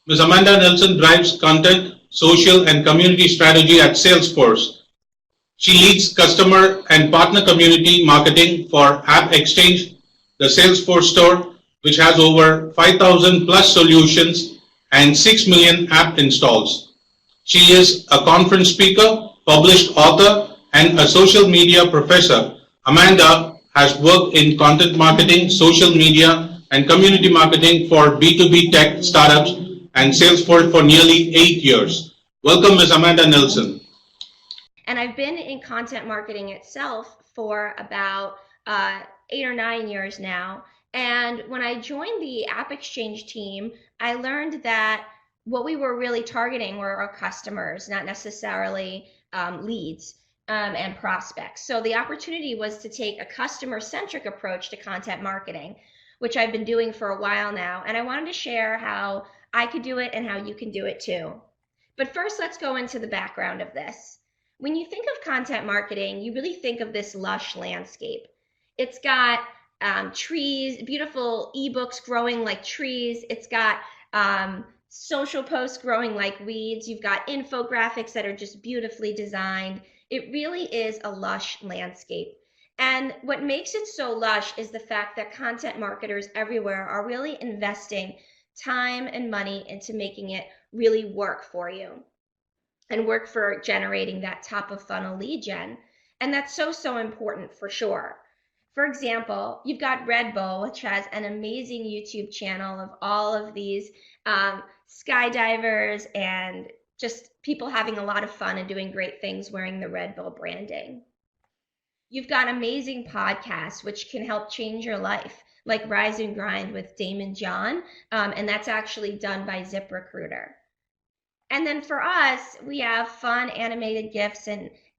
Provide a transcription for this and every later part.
Ms. Amanda Nelson drives content, social, and community strategy at Salesforce. She leads customer and partner community marketing for AppExchange, the Salesforce store, which has over 5,000 plus solutions and 6 million app installs. She is a conference speaker, published author, and a social media professor. Amanda has worked in content marketing, social media, and community marketing for B2B tech startups and Salesforce for nearly 8 years. Welcome, Ms. Amanda Nelson. And I've been in content marketing itself for about 8 or 9 years now. And when I joined the AppExchange team, I learned that what we were really targeting were our customers, not necessarily leads and prospects. So the opportunity was to take a customer-centric approach to content marketing, which I've been doing for a while now. And I wanted to share how I could do it and how you can do it too. But first, let's go into the background of this. When you think of content marketing, you really think of this lush landscape. It's got trees, beautiful ebooks growing like trees. It's got social posts growing like weeds. You've got infographics that are just beautifully designed. It really is a lush landscape. And what makes it so lush is the fact that content marketers everywhere are really investing time and money into making it really work for you and work for generating that top of funnel lead gen. And that's so important for sure. For example, you've got Red Bull, which has an amazing YouTube channel of all of these skydivers and just people having a lot of fun and doing great things wearing the Red Bull branding. You've got amazing podcasts which can help change your life, like Rise and Grind with Damon John, and that's actually done by ZipRecruiter. And then for us, we have fun animated GIFs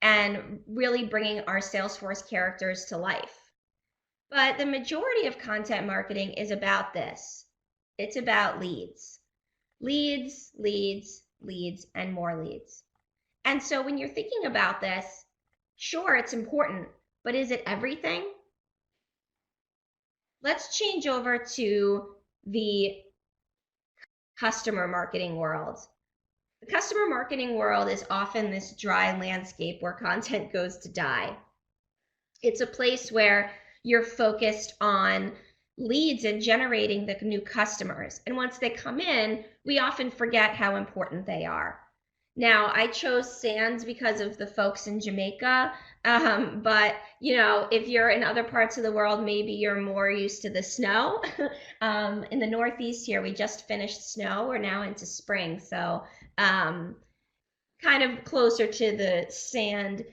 and really bringing our Salesforce characters to life. But the majority of content marketing is about this. It's about leads. Leads, leads, leads, and more leads. And so when you're thinking about this, sure, it's important, but is it everything? Let's change over to the customer marketing world. The customer marketing world is often this dry landscape where content goes to die. It's a place where you're focused on leads and generating the new customers. And once they come in, we often forget how important they are. Now, I chose sands because of the folks in Jamaica, but if you're in other parts of the world, maybe you're more used to the snow. In the Northeast here, we just finished snow. We're now into spring, so kind of closer to the sand,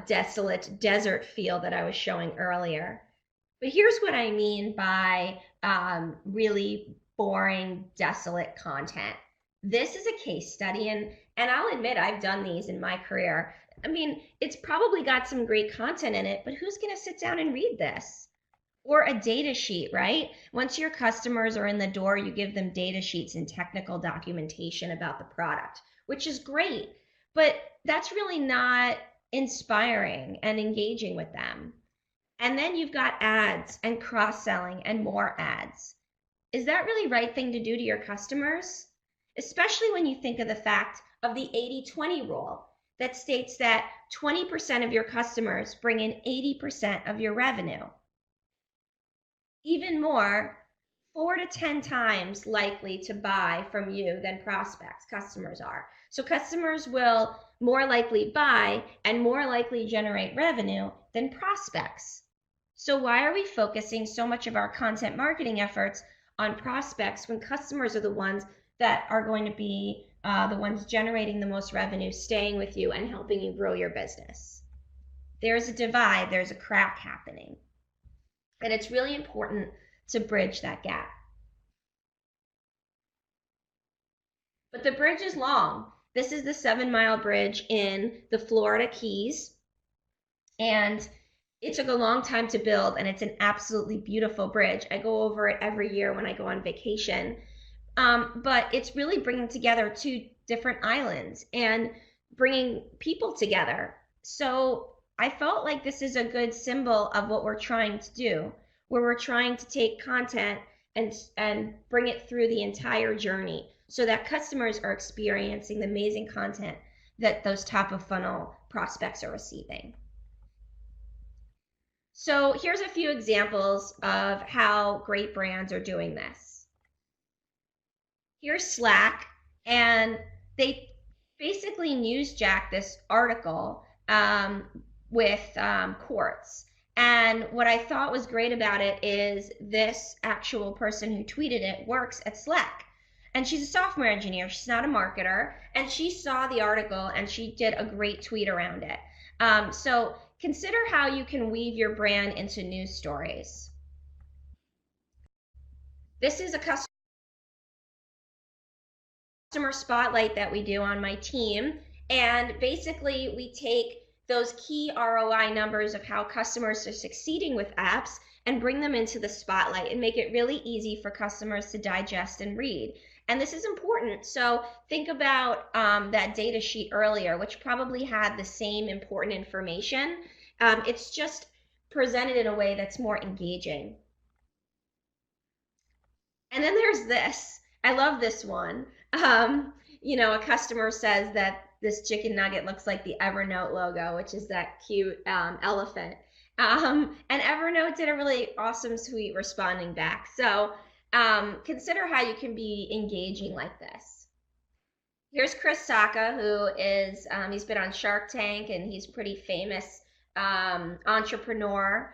desolate desert feel that I was showing earlier. But here's what I mean by really boring, desolate content. This is a case study, and I'll admit I've done these in my career. I mean, it's probably got some great content in it, but who's going to sit down and read this? Or a data sheet, right? Once your customers are in the door, you give them data sheets and technical documentation about the product, which is great, but that's really not inspiring and engaging with them. And then you've got ads and cross-selling and more ads. Is that really the right thing to do to your customers? Especially when you think of the fact of the 80-20 rule that states that 20% of your customers bring in 80% of your revenue. Even more, 4 to 10 times likely to buy from you than prospects, customers are. So customers will more likely buy and more likely generate revenue than prospects. So why are we focusing so much of our content marketing efforts on prospects when customers are the ones that are going to be the ones generating the most revenue, staying with you, and helping you grow your business? There's a divide, there's a crack happening. And it's really important to bridge that gap. But the bridge is long. This is the 7-mile bridge in the Florida Keys. And it took a long time to build, and it's an absolutely beautiful bridge. I go over it every year when I go on vacation. But it's really bringing together 2 different islands and bringing people together. So I felt like this is a good symbol of what we're trying to do, where we're trying to take content and bring it through the entire journey. so that customers are experiencing the amazing content that those top of funnel prospects are receiving. So here's a few examples of how great brands are doing this. Here's Slack, and they basically newsjack this article with quartz. And what I thought was great about it is this actual person who tweeted it works at Slack. And she's a software engineer. She's not a marketer. And she saw the article and she did a great tweet around it. So consider how you can weave your brand into news stories. This is a customer spotlight that we do on my team. And basically we take those key ROI numbers of how customers are succeeding with apps and bring them into the spotlight and make it really easy for customers to digest and read. And this is important. So think about that data sheet earlier, which probably had the same important information. It's just presented in a way that's more engaging. And then there's this. I love this one. A customer says that this chicken nugget looks like the Evernote logo, which is that cute elephant. And Evernote did a really awesome, sweet responding back. So consider how you can be engaging like this. Here's Chris Sacca, who is, he's been on Shark Tank, and he's pretty famous entrepreneur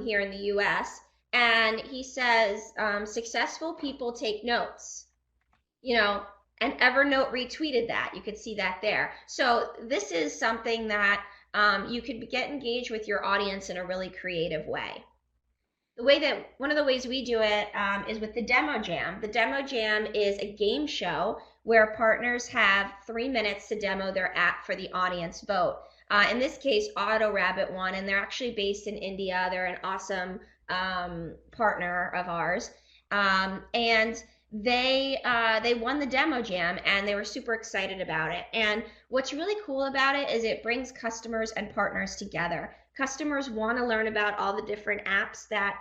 here in the US. And he says, successful people take notes, and Evernote retweeted that. You could see that there. So this is something that you could get engaged with your audience in a really creative way. One of the ways we do it is with the Demo Jam. The Demo Jam is a game show where partners have 3 minutes to demo their app for the audience vote. In this case, AutoRabbit won, and they're actually based in India. They're an awesome partner of ours. And they won the Demo Jam, and they were super excited about it. And what's really cool about it is it brings customers and partners together. Customers want to learn about all the different apps that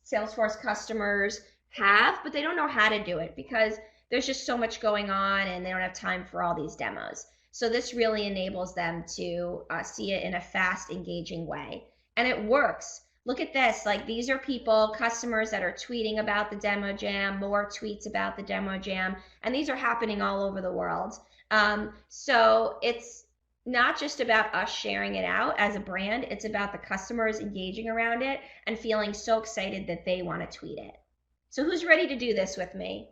Salesforce customers have, but they don't know how to do it because there's just so much going on and they don't have time for all these demos. So this really enables them to see it in a fast, engaging way. And it works. Look at this. Like, these are people, customers that are tweeting about the Demo Jam, more tweets about the Demo Jam, and these are happening all over the world. So it's not just about us sharing it out as a brand, it's about the customers engaging around it and feeling so excited that they want to tweet it. So who's ready to do this with me?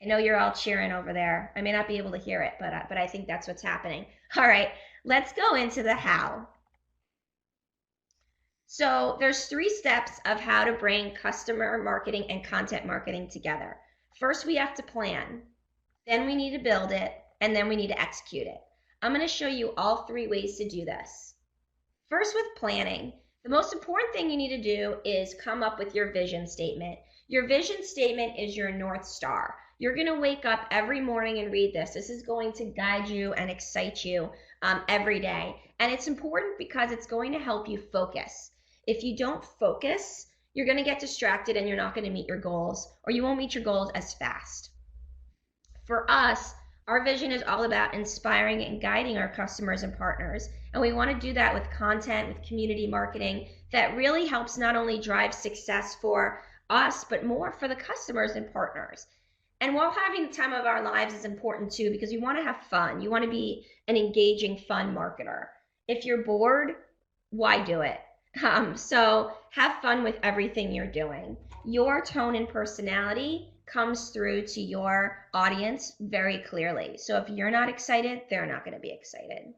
I know you're all cheering over there. I may not be able to hear it, but I think that's what's happening. All right, let's go into the how. So there's 3 steps of how to bring customer marketing and content marketing together. First, we have to plan. Then we need to build it, and then we need to execute it. I'm going to show you all 3 ways to do this. First, with planning, the most important thing you need to do is come up with your vision statement. Your vision statement is your North Star. You're going to wake up every morning and read this. This is going to guide you and excite you every day. And it's important because it's going to help you focus. If you don't focus, you're going to get distracted and you're not going to meet your goals, or you won't meet your goals as fast. For us, our vision is all about inspiring and guiding our customers and partners. And we want to do that with content, with community marketing that really helps not only drive success for us, but more for the customers and partners. And while having the time of our lives is important too, because you want to have fun. You want to be an engaging, fun marketer. If you're bored, why do it? So have fun with everything you're doing. Your tone and personality comes through to your audience very clearly. So if you're not excited, they're not going to be excited.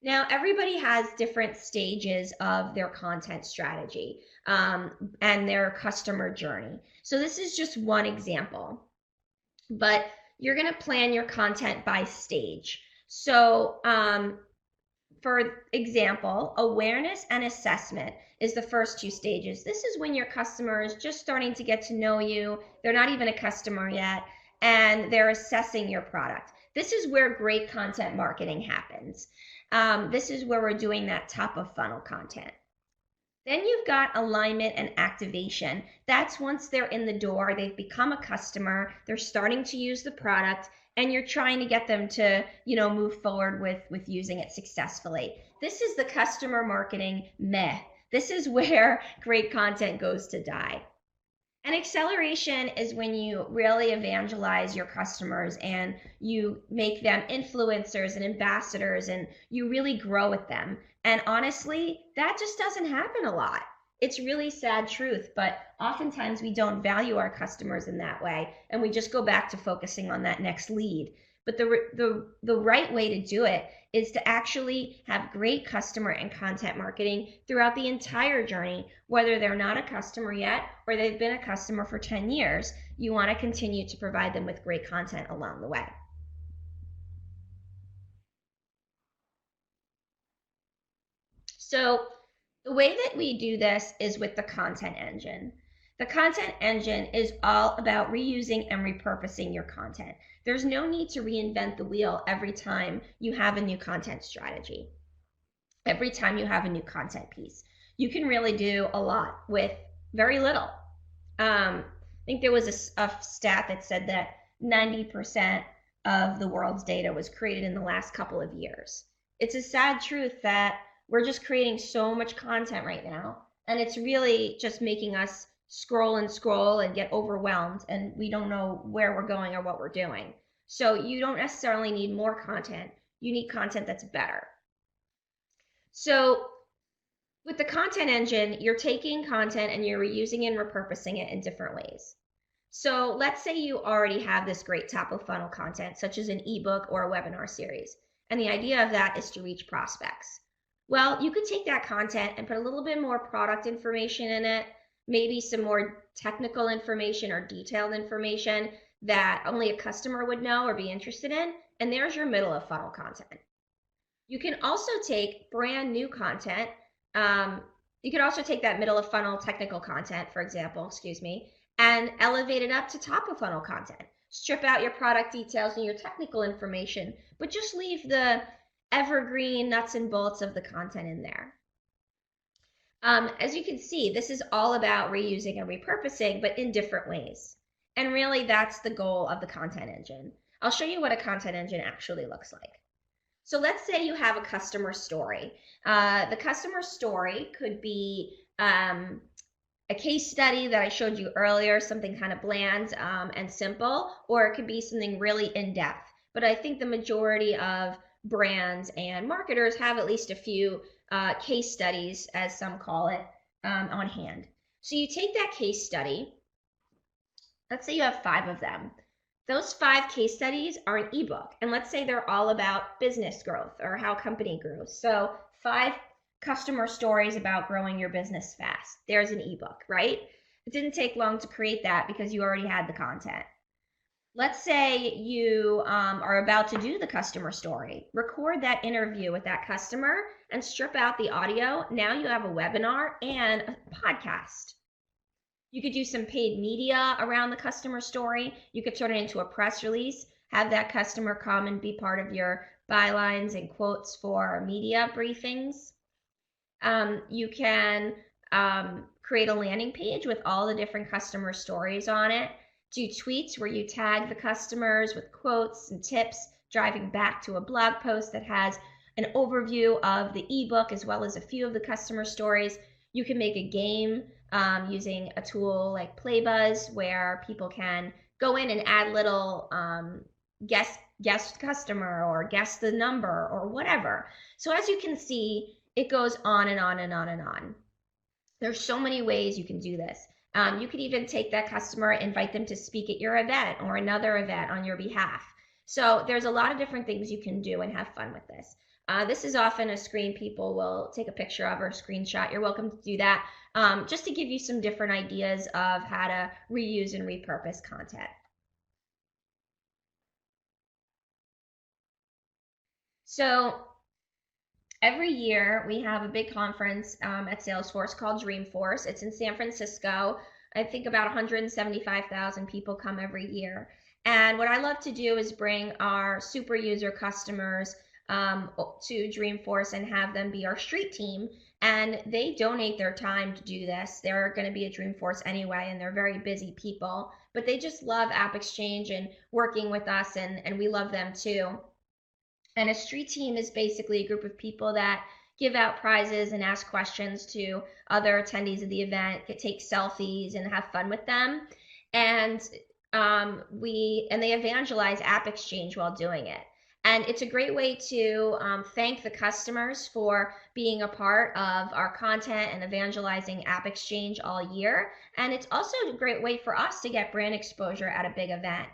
Now, everybody has different stages of their content strategy and their customer journey. So this is just one example, but you're going to plan your content by stage. So for example, awareness and assessment is the first 2 stages. This is when your customer is just starting to get to know you. They're not even a customer yet, and they're assessing your product. This is where great content marketing happens. This is where we're doing that top of funnel content. Then you've got alignment and activation. That's once they're in the door, they've become a customer, they're starting to use the product, and you're trying to get them to, move forward with using it successfully. This is the customer marketing meh. This is where great content goes to die. And acceleration is when you really evangelize your customers and you make them influencers and ambassadors and you really grow with them. And honestly, that just doesn't happen a lot. It's really sad truth, but oftentimes we don't value our customers in that way and we just go back to focusing on that next lead. But the right way to do it is to actually have great customer and content marketing throughout the entire journey, whether they're not a customer yet or they've been a customer for 10 years. You want to continue to provide them with great content along the way. So the way that we do this is with the content engine. The content engine is all about reusing and repurposing your content. There's no need to reinvent the wheel every time you have a new content strategy, every time you have a new content piece. You can really do a lot with very little. I think there was a stat that said that 90% of the world's data was created in the last couple of years. It's a sad truth that we're just creating so much content right now, and it's really just making us scroll and get overwhelmed, and we don't know where we're going or what we're doing. So you don't necessarily need more content. You need content that's better. So with the content engine, you're taking content and you're reusing and repurposing it in different ways. So let's say you already have this great top of funnel content, such as an ebook or a webinar series. And the idea of that is to reach prospects. Well, you could take that content and put a little bit more product information in it, maybe some more technical information or detailed information that only a customer would know or be interested in, and there's your middle of funnel content. You can also take brand new content. You could also take that middle of funnel technical content, for example, and elevate it up to top of funnel content. Strip out your product details and your technical information, but just leave the evergreen nuts and bolts of the content in there. As you can see, this is all about reusing and repurposing, but in different ways. And really, that's the goal of the content engine. I'll show you what a content engine actually looks like. So let's say you have a customer story. The customer story could be a case study that I showed you earlier, something kind of bland and simple, or it could be something really in-depth. But I think the majority of brands and marketers have at least a few case studies, as some call it, on hand. So you take that case study, let's say you have 5 of them. Those 5 case studies are an ebook, and let's say they're all about business growth or how a company grows. So 5 customer stories about growing your business fast. There's an ebook, right? It didn't take long to create that because you already had the content. Let's say you are about to do the customer story. Record that interview with that customer and strip out the audio. Now you have a webinar and a podcast. You could do some paid media around the customer story. You could turn it into a press release, have that customer come and be part of your bylines and quotes for media briefings. You can create a landing page with all the different customer stories on it. Do tweets where you tag the customers with quotes and tips, driving back to a blog post that has an overview of the ebook as well as a few of the customer stories. You can make a game using a tool like Playbuzz where people can go in and add little guess customer or guess the number or whatever. So as you can see, it goes on and on and on and on. There's so many ways you can do this. You could even take that customer, invite them to speak at your event or another event on your behalf. So there's a lot of different things you can do and have fun with this. This is often a screen people will take a picture of or a screenshot. You're welcome to do that just to give you some different ideas of how to reuse and repurpose content. So every year we have a big conference at Salesforce called Dreamforce. It's in San Francisco. I think about 175,000 people come every year. And what I love to do is bring our super user customers to Dreamforce and have them be our street team and they donate their time to do this. They're going to be at Dreamforce anyway, and they're very busy people, but they just love AppExchange and working with us, and we love them too. And a street team is basically a group of people that give out prizes and ask questions to other attendees of the event, take selfies and have fun with them. And they evangelize AppExchange while doing it. And it's a great way to thank the customers for being a part of our content and evangelizing AppExchange all year. And it's also a great way for us to get brand exposure at a big event.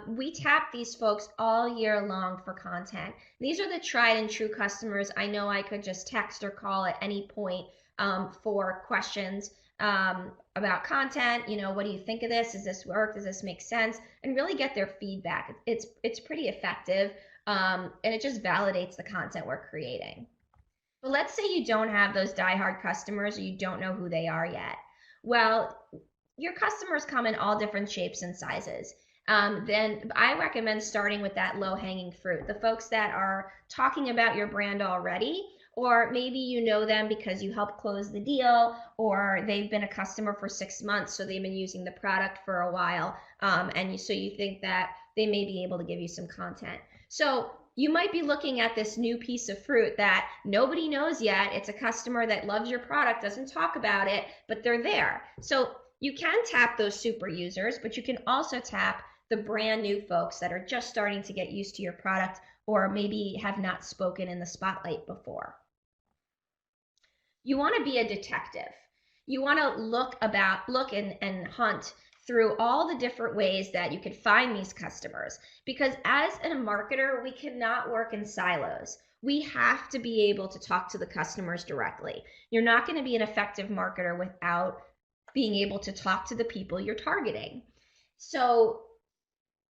We tap these folks all year long for content. These are the tried and true customers I know I could just text or call at any point for questions about content. You know, what do you think of this? Does this work? Does this make sense? And really get their feedback. It's pretty effective, and it just validates the content we're creating. But let's say you don't have those diehard customers, or you don't know who they are yet. Well, your customers come in all different shapes and sizes. Then I recommend starting with that low-hanging fruit, the folks that are talking about your brand already, or maybe you know them because you helped close the deal, or they've been a customer for 6 months, so they've been using the product for a while, so you think that they may be able to give you some content. So you might be looking at this new piece of fruit that nobody knows yet. It's a customer that loves your product, doesn't talk about it, but they're there. So you can tap those super users, but you can also tap the brand new folks that are just starting to get used to your product, or maybe have not spoken in the spotlight before. You want to be a detective. You want to look and hunt through all the different ways that you could find these customers, because as a marketer, we cannot work in silos. We have to be able to talk to the customers directly. You're not going to be an effective marketer without being able to talk to the people you're targeting. So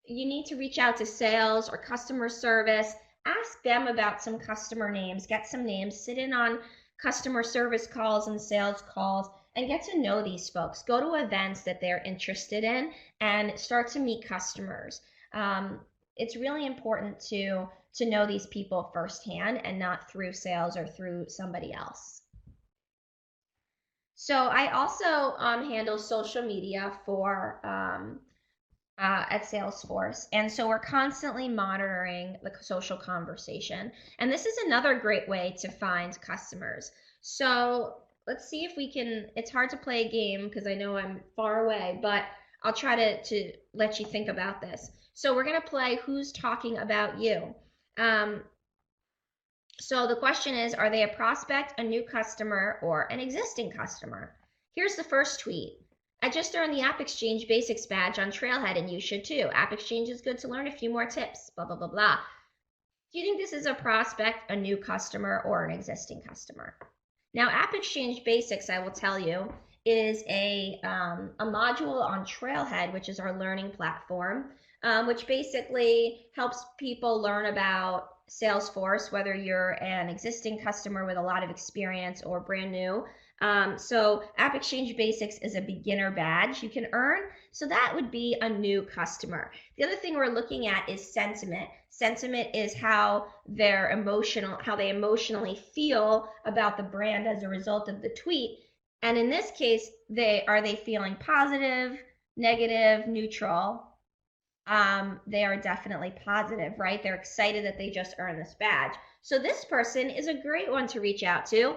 you need to reach out to sales or customer service, ask them about some customer names, get some names, sit in on customer service calls and sales calls, and get to know these folks. Go to events that they're interested in and start to meet customers. It's really important to know these people firsthand and not through sales or through somebody else. So I also handle social media for at Salesforce. And so we're constantly monitoring the social conversation. And this is another great way to find customers. So let's see if we can, it's hard to play a game because I know I'm far away, but I'll try to let you think about this. So we're going to play Who's Talking About You. So the question is, are they a prospect, a new customer, or an existing customer? Here's the first tweet. I just earned the AppExchange Basics badge on Trailhead, and you should too. AppExchange is good to learn a few more tips, blah, blah, blah, blah. Do you think this is a prospect, a new customer, or an existing customer? Now, AppExchange Basics, I will tell you, is a module on Trailhead, which is our learning platform, which basically helps people learn about Salesforce, whether you're an existing customer with a lot of experience or brand new. So AppExchange Basics is a beginner badge you can earn. So that would be a new customer. The other thing we're looking at is sentiment. Sentiment is how they emotionally feel about the brand as a result of the tweet. And in this case, are they feeling positive, negative, neutral? They are definitely positive, right? They're excited that they just earned this badge. So this person is a great one to reach out to.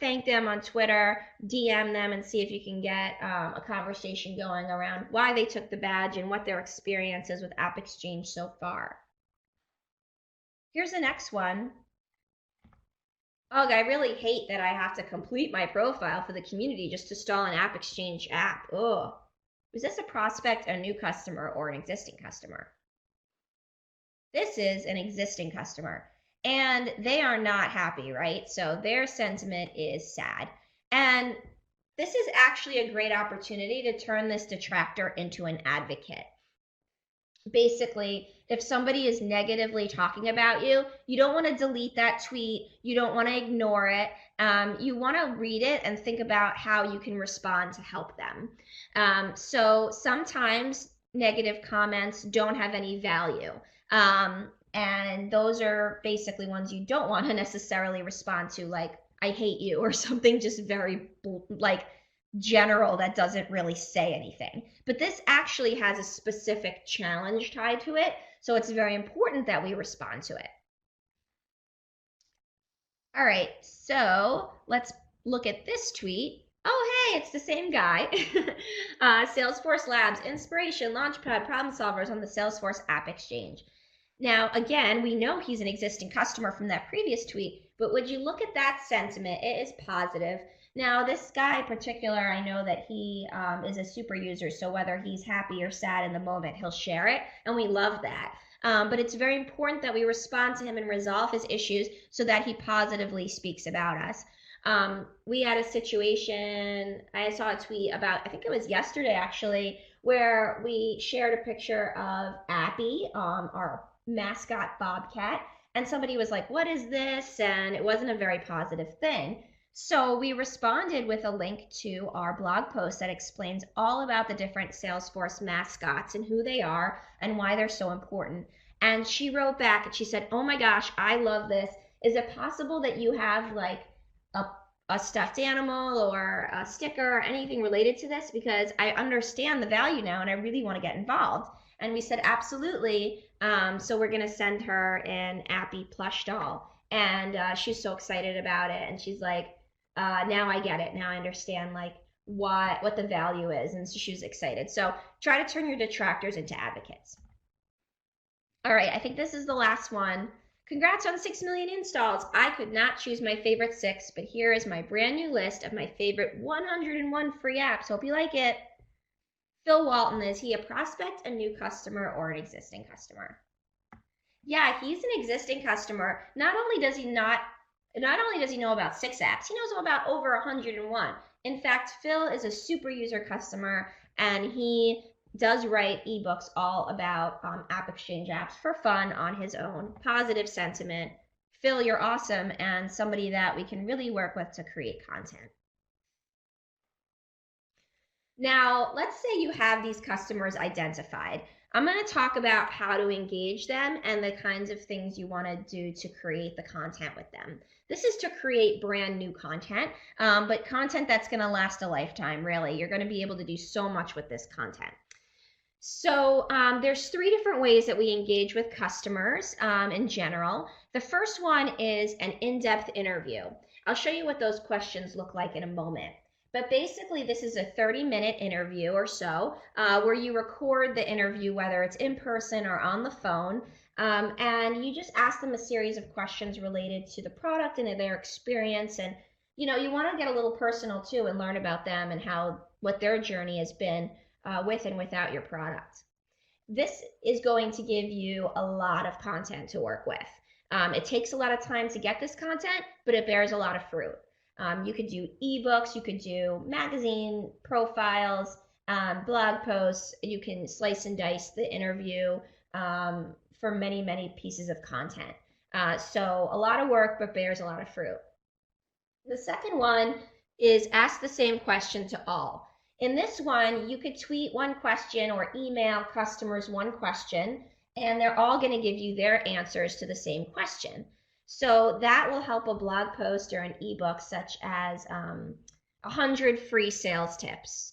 Thank them on Twitter, DM them, and see if you can get a conversation going around why they took the badge and what their experience is with AppExchange so far. Here's the next one. Ugh, I really hate that I have to complete my profile for the community just to install an AppExchange app. Ugh. Is this a prospect, a new customer, or an existing customer? This is an existing customer, and they are not happy, right? So their sentiment is sad. And this is actually a great opportunity to turn this detractor into an advocate. Basically, if somebody is negatively talking about you, you don't want to delete that tweet. You don't want to ignore it. You want to read it and think about how you can respond to help them. So sometimes negative comments don't have any value. And those are basically ones you don't want to necessarily respond to, like I hate you, or something just very like general that doesn't really say anything. But this actually has a specific challenge tied to it, so it's very important that we respond to it. All right, so let's look at this tweet. Oh, hey, it's the same guy. Salesforce Labs, inspiration, launchpad, problem solvers on the Salesforce AppExchange. Now, again, we know he's an existing customer from that previous tweet, but would you look at that sentiment? It is positive. Now, this guy in particular, I know that he is a super user, so whether he's happy or sad in the moment, he'll share it, and we love that. But it's very important that we respond to him and resolve his issues so that he positively speaks about us. We had a situation, I saw a tweet about, I think it was yesterday actually, where we shared a picture of Appy, our mascot bobcat, and somebody was like, what is this? And it wasn't a very positive thing. So we responded with a link to our blog post that explains all about the different Salesforce mascots and who they are and why they're so important. And she wrote back and she said, oh my gosh, I love this. Is it possible that you have like a stuffed animal or a sticker or anything related to this? Because I understand the value now and I really want to get involved. And we said, absolutely. So we're going to send her an Appy plush doll. And she's so excited about it. And she's like, now I get it. Now I understand like what the value is. And so she was excited. So try to turn your detractors into advocates. All right, I think this is the last one. Congrats on 6 million installs. I could not choose my favorite 6, but here is my brand new list of my favorite 101 free apps. Hope you like it. Phil Walton, is he a prospect, a new customer, or an existing customer? Yeah, he's an existing customer. Not only does he know about 6 apps, he knows about over 101. In fact, Phil is a super user customer, and he does write ebooks all about AppExchange apps for fun on his own. Positive sentiment. Phil, you're awesome, and somebody that we can really work with to create content. Now, let's say you have these customers identified. I'm going to talk about how to engage them and the kinds of things you want to do to create the content with them. This is to create brand new content, but content that's going to last a lifetime, really. You're going to be able to do so much with this content. So there's 3 different ways that we engage with customers in general. The first one is an in-depth interview. I'll show you what those questions look like in a moment. But basically, this is a 30-minute interview or so where you record the interview, whether it's in person or on the phone, and you just ask them a series of questions related to the product and their experience. And you want to get a little personal too and learn about them and what their journey has been with and without your product. This is going to give you a lot of content to work with. It takes a lot of time to get this content, but it bears a lot of fruit. You could do ebooks, you could do magazine profiles, blog posts. You can slice and dice the interview for many, many pieces of content. So a lot of work, but bears a lot of fruit. The second one is ask the same question to all. In this one, you could tweet one question or email customers one question, and they're all going to give you their answers to the same question. So that will help a blog post or an ebook such as 100 free sales tips.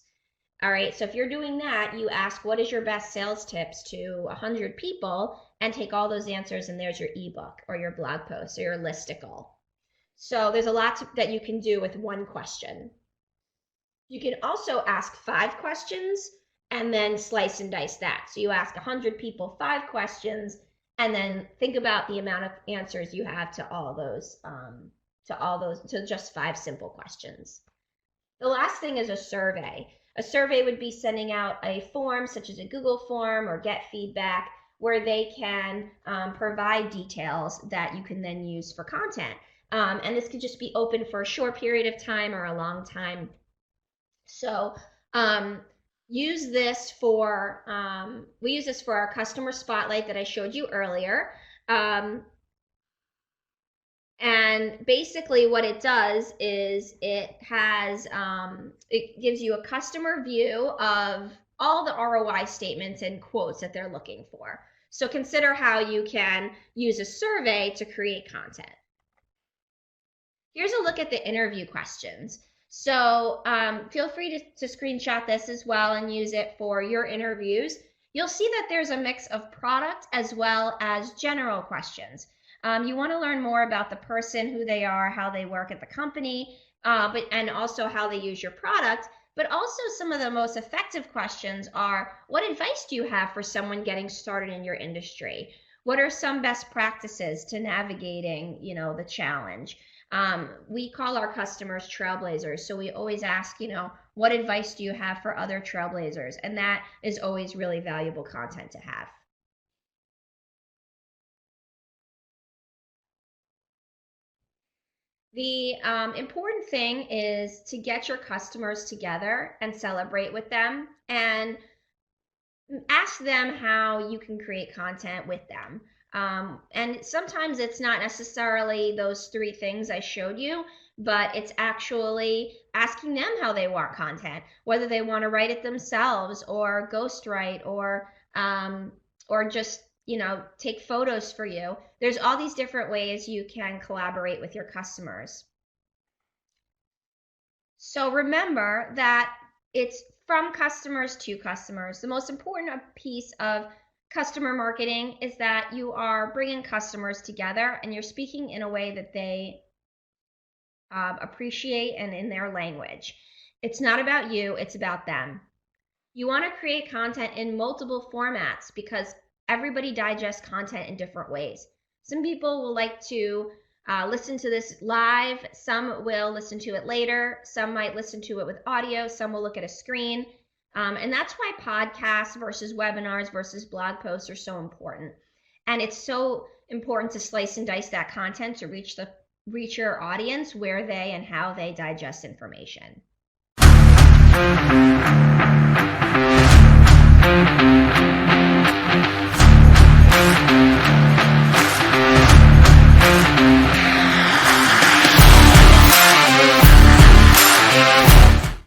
All right, so if you're doing that, you ask, what is your best sales tips to 100 people, and take all those answers, and there's your ebook or your blog post or your listicle. So there's a lot that you can do with one question. You can also ask 5 questions and then slice and dice that. So you ask 100 people 5 questions, and then think about the amount of answers you have to just 5 simple questions. The last thing is a survey. A survey would be sending out a form such as a Google form or Get Feedback where they can provide details that you can then use for content. And this could just be open for a short period of time or a long time. So use this for, we use this for our customer spotlight that I showed you earlier. And basically what it does is it gives you a customer view of all the ROI statements and quotes that they're looking for. So consider how you can use a survey to create content. Here's a look at the interview questions. So feel free to screenshot this as well and use it for your interviews. You'll see that there's a mix of product as well as general questions. You want to learn more about the person, who they are, how they work at the company, and also how they use your product. But also some of the most effective questions are, what advice do you have for someone getting started in your industry? What are some best practices to navigating, the challenge? We call our customers trailblazers. So we always ask, what advice do you have for other trailblazers? And that is always really valuable content to have. The important thing is to get your customers together and celebrate with them and ask them how you can create content with them. And sometimes it's not necessarily those 3 things I showed you, but it's actually asking them how they want content, whether they want to write it themselves or ghostwrite or just take photos for you. There's all these different ways you can collaborate with your customers. So remember that it's from customers to customers. The most important piece of customer marketing is that you are bringing customers together and you're speaking in a way that they appreciate and in their language. It's not about you, it's about them. You want to create content in multiple formats because everybody digests content in different ways. Some people will like to listen to this live. Some will listen to it later. Some might listen to it with audio. Some will look at a screen. And that's why podcasts versus webinars versus blog posts are so important. And it's so important to slice and dice that content to reach your audience where they and how they digest information.